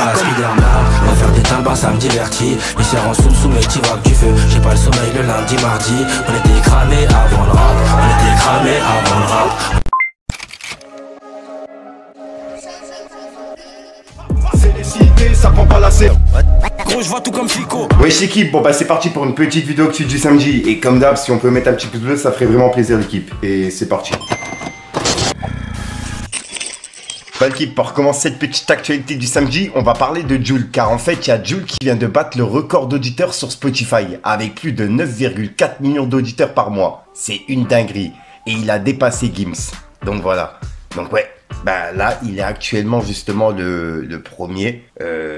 à Spiderman. On va faire des timbres, ça me divertit. Les serres en sous mais tu vois que du feu. J'ai pas le sommeil le lundi, mardi. On était cramés avant le rap. On était cramés avant le rap. C'est décidé, ça prend pas la serre. Gros, je vois tout comme Chico. Wesh l'équipe, bon bah c'est parti pour une petite vidéo actu du samedi. Et comme d'hab, si on peut mettre un petit pouce bleu, ça ferait vraiment plaisir l'équipe. Et c'est parti. Bah l'équipe, pour commencer cette petite actualité du samedi, on va parler de Jul. Car en fait, il y a Jul qui vient de battre le record d'auditeurs sur Spotify. Avec plus de 9,4 millions d'auditeurs par mois. C'est une dinguerie. Et il a dépassé Gims. Donc voilà. Donc ouais. Bah là, il est actuellement justement le premier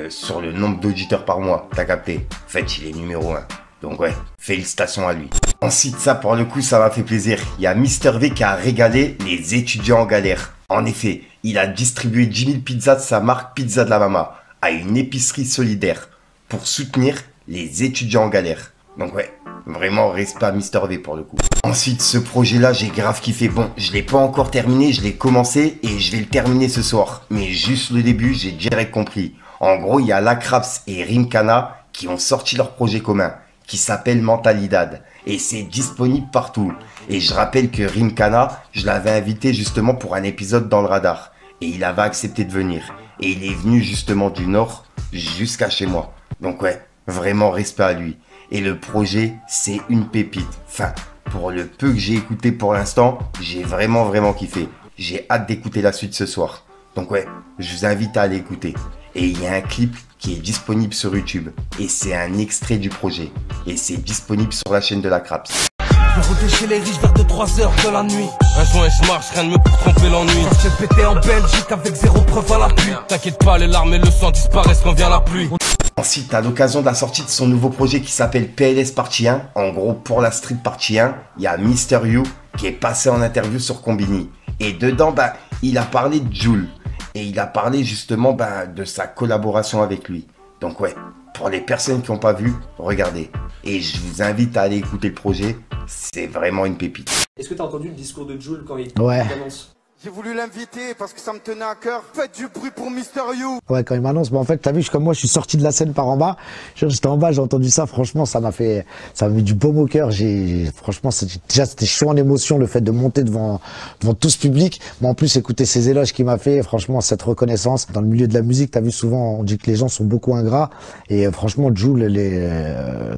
sur le nombre d'auditeurs par mois. T'as capté? En fait, il est numéro 1. Donc ouais, félicitations à lui. Ensuite, ça pour le coup, ça m'a fait plaisir. Il y a Mister V qui a régalé les étudiants en galère. En effet, il a distribué 10 000 pizzas de sa marque Pizza de la Mama à une épicerie solidaire pour soutenir les étudiants en galère. Donc ouais, vraiment respect à Mister V pour le coup. Ensuite, ce projet-là, j'ai grave kiffé. Bon, je l'ai pas encore terminé, je l'ai commencé et je vais le terminer ce soir. Mais juste le début, j'ai direct compris. En gros, il y a Lacraps et Rimkana qui ont sorti leur projet commun, qui s'appelle Mentalidad. Et c'est disponible partout. Et je rappelle que Rimkana, je l'avais invité justement pour un épisode dans le radar. Et il avait accepté de venir. Et il est venu justement du Nord jusqu'à chez moi. Donc ouais, vraiment respect à lui. Et le projet, c'est une pépite. Enfin, pour le peu que j'ai écouté pour l'instant, j'ai vraiment kiffé. J'ai hâte d'écouter la suite ce soir. Donc ouais, je vous invite à aller écouter. Et il y a un clip qui est disponible sur YouTube. Et c'est un extrait du projet. Et c'est disponible sur la chaîne de Lacraps. Je vais rouler chez les riches vers 2-3 heures de la nuit. Un joint et je marche, rien de mieux pour tromper l'ennui. J'ai pété en Belgique avec 0 preuve à l'appui. T'inquiète pas, les larmes et le sang disparaissent quand vient la pluie. Ensuite, à l'occasion de la sortie de son nouveau projet qui s'appelle PLS Partie 1, en gros pour la Street Partie 1, il y a Mister You qui est passé en interview sur Combini. Et dedans, bah, il a parlé de Jul. Et il a parlé justement de sa collaboration avec lui. Donc ouais, pour les personnes qui n'ont pas vu, regardez. Et je vous invite à aller écouter le projet, c'est vraiment une pépite. Est-ce que tu as entendu le discours de Jul quand il annonce? J'ai voulu l'inviter parce que ça me tenait à cœur. Faites du bruit pour Mister You. Ouais, quand il m'annonce, en fait, t'as vu, comme moi, je suis sorti de la scène par en bas. J'étais en bas, j'ai entendu ça. Franchement, ça m'a mis du baume au cœur. Franchement, c'était chaud en émotion, le fait de monter devant tout ce public. Mais en plus, écouter ces éloges qu'il m'a fait, franchement, cette reconnaissance. Dans le milieu de la musique, t'as vu, souvent, on dit que les gens sont beaucoup ingrats. Et franchement, Jul,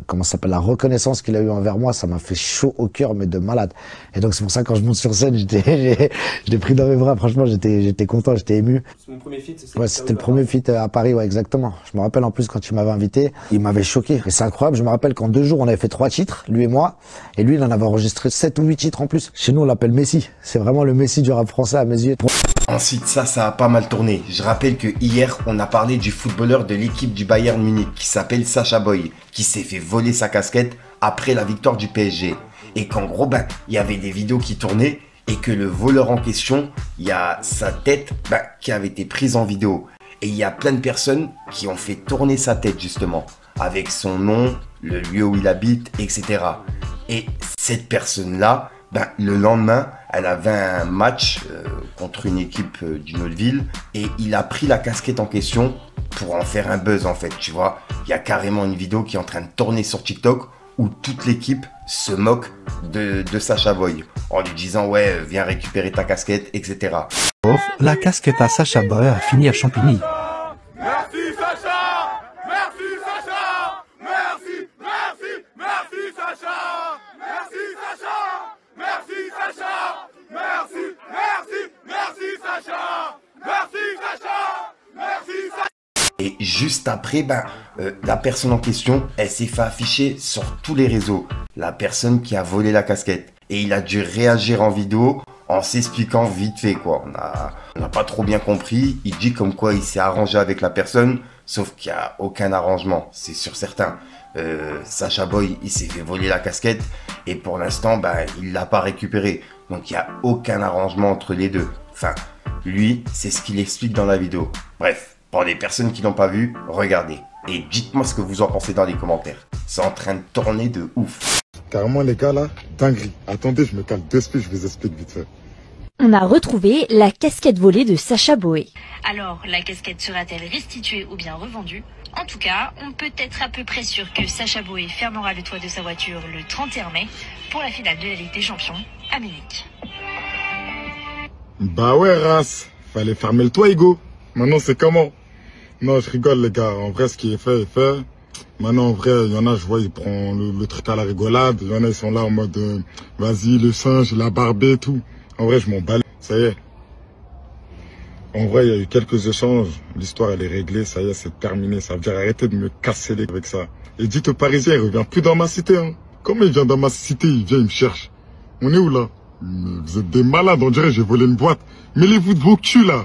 comment ça s'appelle, la reconnaissance qu'il a eu envers moi, ça m'a fait chaud au cœur, mais de malade. Et donc, c'est pour ça, quand je monte sur scène, je l'ai pris dans mes bras, franchement, j'étais content, j'étais ému. C'est mon premier feat. Ouais, c'était le premier feat à Paris, ouais, exactement. Je me rappelle en plus quand il m'avait invité, il m'avait choqué. Et c'est incroyable, je me rappelle qu'en 2 jours, on avait fait 3 titres, lui et moi. Et lui, il en avait enregistré 7 ou 8 titres en plus. Chez nous, on l'appelle Messi. C'est vraiment le Messi du rap français à mes yeux. Ensuite, ça a pas mal tourné. Je rappelle que hier, on a parlé du footballeur de l'équipe du Bayern Munich qui s'appelle Sacha Boey, qui s'est fait voler sa casquette après la victoire du PSG. Et qu'en gros, il y avait des vidéos qui tournaient et que le voleur en question, il y a sa tête qui avait été prise en vidéo. Et il y a plein de personnes qui ont fait tourner sa tête justement, avec son nom, le lieu où il habite, etc. Et cette personne-là, le lendemain, elle avait un match contre une équipe d'une autre ville et il a pris la casquette en question pour en faire un buzz en fait, tu vois. Il y a carrément une vidéo qui est en train de tourner sur TikTok où toute l'équipe se moque de Sacha Boey en lui disant ouais viens récupérer ta casquette, etc. La casquette à Sacha Boey a fini à Champigny. Merci Sacha. Merci Sacha. Merci Sacha. Merci Sacha. Merci Sacha. Merci Sacha. Merci Sacha. Et juste après, la personne en question, elle s'est fait afficher sur tous les réseaux. La personne qui a volé la casquette. Et il a dû réagir en vidéo en s'expliquant vite fait, quoi. On n'a pas trop bien compris. Il dit comme quoi il s'est arrangé avec la personne, sauf qu'il n'y a aucun arrangement, c'est sûr certain. Sacha Boey, il s'est fait voler la casquette et pour l'instant, il l'a pas récupérée. Donc il n'y a aucun arrangement entre les deux. Enfin, lui, c'est ce qu'il explique dans la vidéo. Bref. Pour les personnes qui n'ont pas vu, regardez. Et dites-moi ce que vous en pensez dans les commentaires. C'est en train de tourner de ouf. Carrément les gars là, dinguerie. Attendez, je me calme 2 secondes, je vous explique vite fait. On a retrouvé la casquette volée de Sacha Boey. Alors, la casquette sera-t-elle restituée ou bien revendue? En tout cas, on peut être à peu près sûr que Sacha Boey fermera le toit de sa voiture le 31 mai pour la finale de la Ligue des Champions à Munich. Bah ouais, race. Fallait fermer le toit, Hugo. Maintenant, c'est comment? Non, je rigole, les gars. En vrai, ce qui est fait est fait. Maintenant, en vrai, il y en a, je vois, ils prennent le truc à la rigolade. Il y en a, ils sont là en mode, vas-y, le singe, la barbée et tout. En vrai, je m'en bats. Ça y est. En vrai, il y a eu quelques échanges. L'histoire, elle est réglée. Ça y est, c'est terminé. Ça veut dire arrêter de me casser les avec ça. Et dites au Parisien, il revient plus dans ma cité. Hein. Comment il vient dans ma cité? Il vient, il me cherche. On est où, là? Vous êtes des malades. On dirait que j'ai volé une boîte. Mêlez-vous de vos culs, là.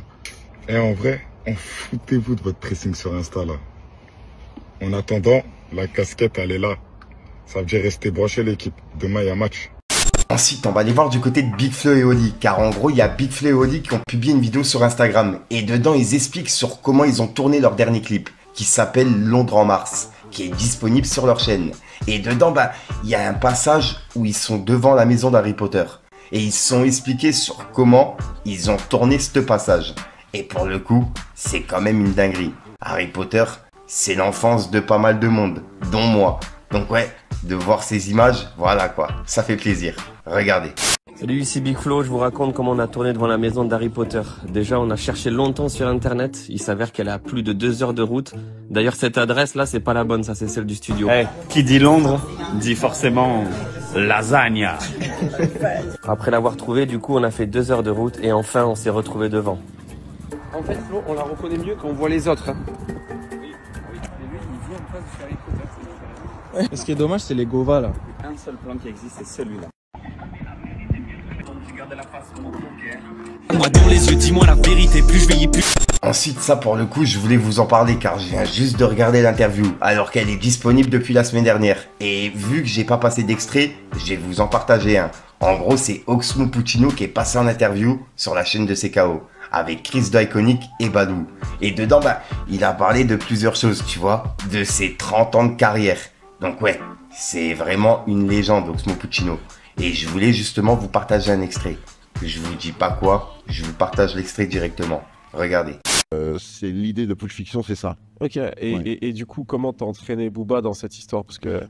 Et en vrai, foutez-vous de votre pressing sur Insta, là. En attendant, la casquette, elle est là. Ça veut dire rester branché, l'équipe. Demain, il y a match. Ensuite, on va aller voir du côté de Big Flo et Oli, car en gros, il y a Big Flo et Oli qui ont publié une vidéo sur Instagram. Et dedans, ils expliquent sur comment ils ont tourné leur dernier clip, qui s'appelle Londres en mars, qui est disponible sur leur chaîne. Et dedans, il y a un passage où ils sont devant la maison d'Harry Potter. Et ils se sont expliqués sur comment ils ont tourné ce passage. Et pour le coup, c'est quand même une dinguerie. Harry Potter, c'est l'enfance de pas mal de monde, dont moi. Donc ouais, de voir ces images, voilà quoi, ça fait plaisir. Regardez. Salut, ici Big Flo, je vous raconte comment on a tourné devant la maison d'Harry Potter. Déjà, on a cherché longtemps sur internet, il s'avère qu'elle a plus de 2 heures de route. D'ailleurs, cette adresse là, c'est pas la bonne, ça c'est celle du studio. Hey, qui dit Londres, dit forcément lasagna. Après l'avoir trouvée, du coup, on a fait 2 heures de route et enfin, on s'est retrouvé devant. En fait, Flo, on la reconnaît mieux quand on voit les autres. Hein. Et ce qui est dommage, c'est les Gova là. Un seul plan qui existe, c'est celui-là. Moi dans les yeux, dis-moi la vérité, plus je vais y plus. Ensuite, ça pour le coup, je voulais vous en parler car je viens juste de regarder l'interview alors qu'elle est disponible depuis la semaine dernière. Et vu que j'ai pas passé d'extrait, je vais vous en partager un. En gros, c'est Oxmo Puccino qui est passé en interview sur la chaîne de CKO avec Chris de Iconic et Badou. Et dedans, il a parlé de plusieurs choses, tu vois, de ses 30 ans de carrière. Donc ouais, c'est vraiment une légende, Oxmo Puccino. Et je voulais justement vous partager un extrait. Je vous dis pas quoi, je vous partage l'extrait directement. Regardez. C'est l'idée de Pulp Fiction, c'est ça. Ok, et du coup, comment t'as entraîné Booba dans cette histoire? Parce que...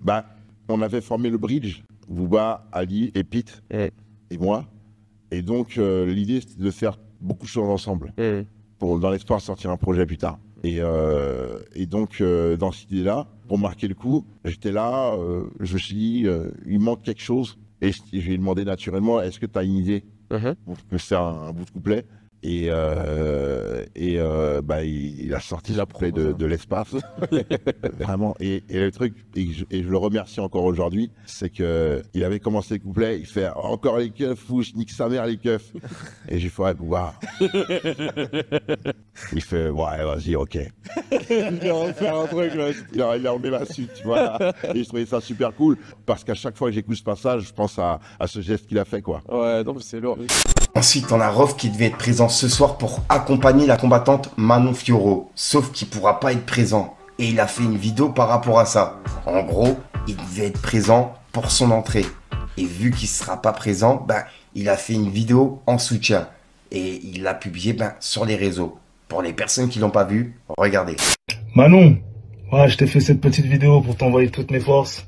on avait formé le bridge, Booba, Ali et Pete, et moi. Et donc, l'idée, c'était de faire beaucoup de choses ensemble, dans l'espoir de sortir un projet plus tard. Et donc, dans cette idée-là, pour marquer le coup, j'étais là, je me suis dit, il manque quelque chose. Et je lui ai demandé naturellement, est-ce que tu as une idée pour faire un bout de couplet? Et il a sorti la couplet de l'espace. Vraiment. Et le truc, et je le remercie encore aujourd'hui, c'est qu'il avait commencé le couplet, il fait encore les keufs, fou, je nique sa mère les keufs. Et j'ai fait, waouh. Il fait, ouais, vas-y, ok. Il va refaire un truc, il a remis la suite, tu vois. Et je trouvais ça super cool, parce qu'à chaque fois que j'écoute ce passage, je pense à ce geste qu'il a fait, quoi. Ouais, non, mais c'est lourd. Ensuite, on a Rof qui devait être présent ce soir pour accompagner la combattante Manon Fiorot. Sauf qu'il ne pourra pas être présent. Et il a fait une vidéo par rapport à ça. En gros, il devait être présent pour son entrée. Et vu qu'il ne sera pas présent, il a fait une vidéo en soutien. Et il l'a publiée sur les réseaux. Pour les personnes qui ne l'ont pas vu, regardez. Manon, ouais, je t'ai fait cette petite vidéo pour t'envoyer toutes mes forces.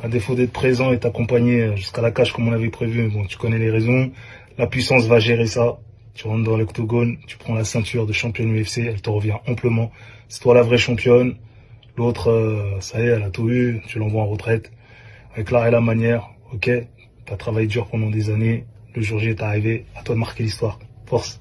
À défaut d'être présent et t'accompagner jusqu'à la cage comme on avait prévu. Bon, tu connais les raisons. La puissance va gérer ça. Tu rentres dans l'octogone, tu prends la ceinture de championne UFC, elle te revient amplement. C'est toi la vraie championne. L'autre, ça y est, elle a tout eu, tu l'envoies en retraite. Avec l'art et la manière, ok, t'as travaillé dur pendant des années, le jour J est arrivé, à toi de marquer l'histoire. Force.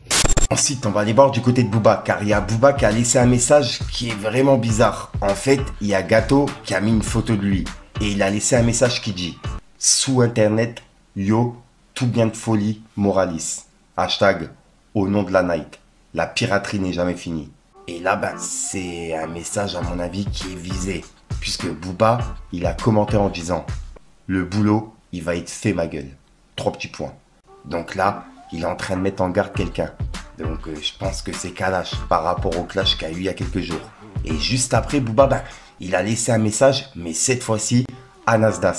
Ensuite, on va aller voir du côté de Booba, car il y a Booba qui a laissé un message qui est vraiment bizarre. En fait, il y a Gato qui a mis une photo de lui. Et il a laissé un message qui dit « Sous internet, yo, tout bien de folie, Moralis. Hashtag, au nom de la Nike. La piraterie n'est jamais finie. » Et là, c'est un message, à mon avis, qui est visé. Puisque Booba, il a commenté en disant « Le boulot, il va être fait, ma gueule. » 3 petits points. Donc là, il est en train de mettre en garde quelqu'un. Donc je pense que c'est Kalash par rapport au clash qu'il y a eu il y a quelques jours. Et juste après, Booba, il a laissé un message, mais cette fois-ci, à Nasdaq.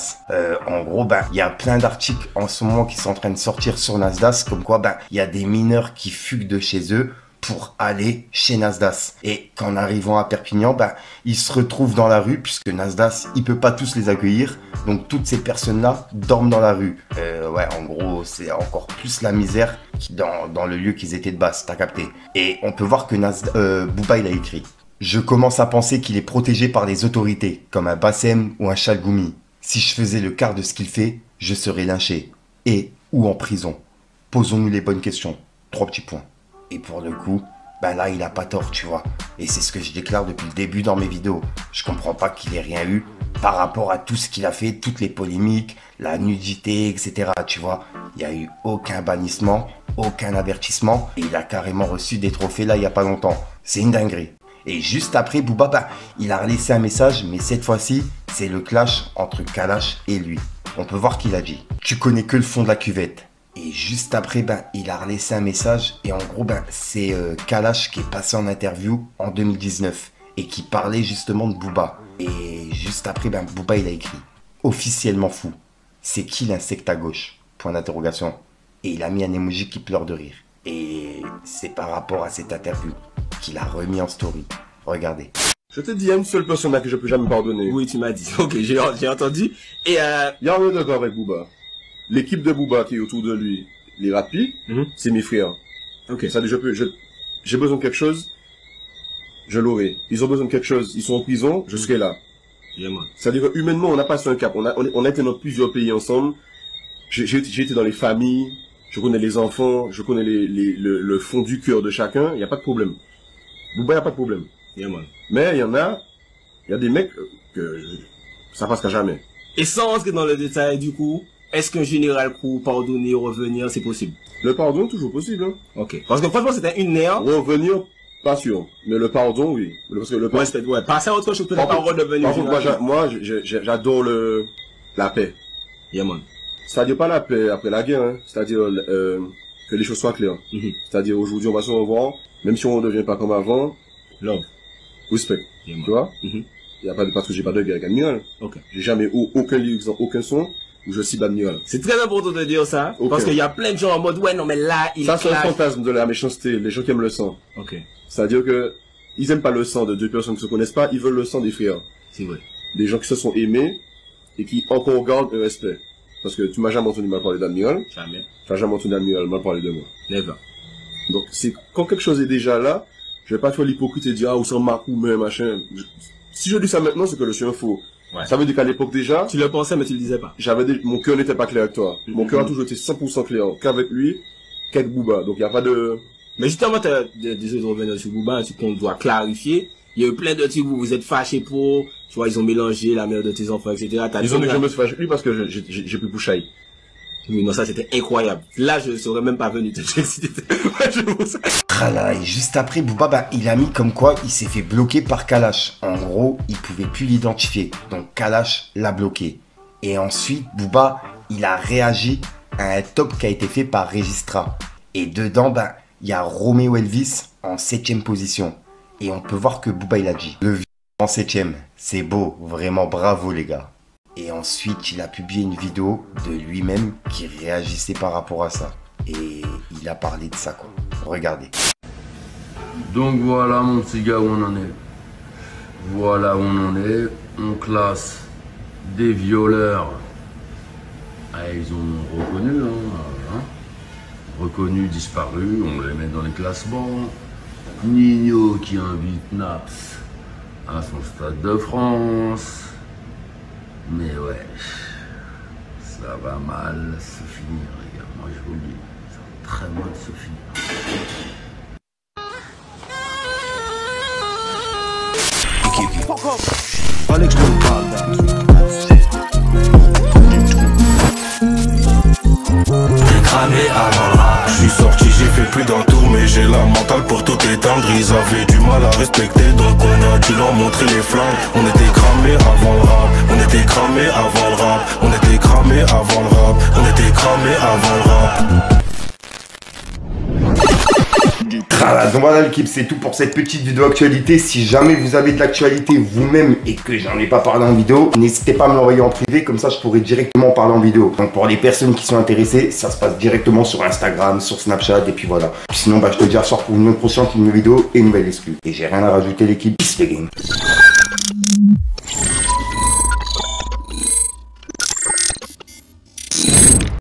En gros, il y a plein d'articles en ce moment qui sont en train de sortir sur Nasdaq, comme quoi il y a des mineurs qui fuguent de chez eux pour aller chez Nasdaq. Et qu'en arrivant à Perpignan, ils se retrouvent dans la rue, puisque Nasdaq, il peut pas tous les accueillir. Donc toutes ces personnes-là dorment dans la rue. Ouais, en gros, c'est encore plus la misère dans le lieu qu'ils étaient de base, t'as capté. Et on peut voir que Booba, il a écrit: je commence à penser qu'il est protégé par les autorités, comme un Bassem ou un Chalgoumi. Si je faisais le quart de ce qu'il fait, je serais lynché. Et ou en prison. Posons-nous les bonnes questions. 3 petits points. Et pour le coup, là, il a pas tort, tu vois. Et c'est ce que je déclare depuis le début dans mes vidéos. Je comprends pas qu'il ait rien eu par rapport à tout ce qu'il a fait, toutes les polémiques, la nudité, etc. Tu vois, il n'y a eu aucun bannissement, aucun avertissement. Et il a carrément reçu des trophées là, il y a pas longtemps. C'est une dinguerie. Et juste après, Booba, il a relaissé un message, mais cette fois-ci, c'est le clash entre Kalash et lui. On peut voir qu'il a dit: tu connais que le fond de la cuvette. Et juste après, il a relaissé un message. Et en gros, c'est Kalash qui est passé en interview en 2019 et qui parlait justement de Booba. Et juste après, Booba, il a écrit: officiellement fou. C'est qui l'insecte à gauche? Point d'interrogation. Et il a mis un emoji qui pleure de rire. Et c'est par rapport à cette interview qu'il a remis en story. Regardez. Je te dis, il y a une seule personne là que je peux jamais pardonner. Oui, tu m'as dit. Ok, j'ai entendu. Et il y a un d'accord avec Booba. L'équipe de Booba qui est autour de lui, les rapis, c'est mes frères. Ok. Ça dit, j'ai besoin de quelque chose, je l'aurai. Ils ont besoin de quelque chose, ils sont en prison, je serai là. C'est-à-dire humainement, on n'a pas sur un cap. On a été dans plusieurs pays ensemble. J'ai été dans les familles, je connais les enfants, je connais le fond du cœur de chacun. Il n'y a pas de problème. Booba, il n'y a pas de problème. Mais il y a des mecs que ça passera jamais. Et sans entrer dans le détail du coup, est-ce qu'un général coup pardonner, revenir, c'est possible? Le pardon, toujours possible. Hein. Ok. Parce que franchement, c'était une nerf. Revenir, pas sûr. Mais le pardon, oui. Parce que le pardon... Ouais, passer à autre chose que la parole de venir. Par contre, moi, j'adore la paix. C'est-à-dire pas la paix après la guerre, hein. C'est-à-dire que les choses soient claires. C'est-à-dire aujourd'hui, on va se revoir, même si on ne devient pas comme avant. Love. Respect. Tu vois? Il y a pas de, parce que j'ai pas de guerre avec Admiral. J'ai jamais aucun livre, aucun son où je cible Admiral. C'est très important de dire ça, parce qu'il y a plein de gens en mode ouais non mais là il ça c'est un fantasme de la méchanceté, les gens qui aiment le sang. C'est-à-dire que ils aiment pas le sang de deux personnes qui se connaissent pas, ils veulent le sang des frères. C'est vrai. Des gens qui se sont aimés et qui encore gardent un respect. Parce que tu m'as jamais entendu mal parler d'Admiral. Jamais. Tu n'as jamais entendu Admiral mal parler de moi. Never. Donc c'est quand quelque chose est déjà là, je vais pas faire l'hypocrite et dire ah ou sans marque ou même machin. Si je dis ça maintenant, c'est que je suis un faux. Ouais. Ça veut dire qu'à l'époque déjà... Tu le pensais mais tu le disais pas. Mon cœur n'était pas clair avec toi. Mon cœur a toujours été 100% clair qu'avec lui, qu'avec Booba. Donc il n'y a pas de... Mais justement, désolé de revenir sur Booba, c'est qu'on doit clarifier. Il y a eu plein de trucs où vous êtes fâchés pour... Tu vois, ils ont mélangé la mère de tes enfants, etc. Ils ont dit que je me suis fâché lui parce que j'ai pu Pouchaï. Oui, non, ça c'était incroyable. Là, je serais même pas venu te dire si t'étais... Et juste après, Booba, il a mis comme quoi il s'est fait bloquer par Kalash. En gros, il pouvait plus l'identifier. Donc Kalash l'a bloqué. Et ensuite, Booba, il a réagi à un top qui a été fait par Registra. Et dedans, il y a Romeo Elvis en 7ème position. Et on peut voir que Booba, il a dit: le vieux en 7ème, c'est beau, vraiment bravo les gars. Et ensuite, il a publié une vidéo de lui-même qui réagissait par rapport à ça. Et il a parlé de ça, quoi. Regardez. Donc voilà mon petit gars où on en est. Voilà où on en est. On classe des violeurs. Ils ont reconnu, reconnu, disparu. On les met dans les classements. Nino qui invite Naps à son stade de France. Mais ouais, ça va mal se finir, les gars. Moi, je vous le dis, ça va très mal se finir. Alex cramé avant le rap. Je suis sorti, j'ai fait plus d'un tour, mais j'ai la mentale pour tout éteindre. Ils avaient du mal à respecter, donc on a dû leur montrer les flammes. On était cramé avant le rap, on était cramé avant le rap, on était cramé avant le rap, on était cramé avant le rap. Donc voilà l'équipe, c'est tout pour cette petite vidéo actualité. Si jamais vous avez de l'actualité vous-même et que j'en ai pas parlé en vidéo, n'hésitez pas à me l'envoyer en privé, comme ça je pourrai directement parler en vidéo. Donc pour les personnes qui sont intéressées, ça se passe directement sur Instagram, sur Snapchat et puis voilà. Puis sinon je te dis à soir pour une autre prochaine vidéo et une nouvelle exclue. Et j'ai rien à rajouter l'équipe, peace les gang.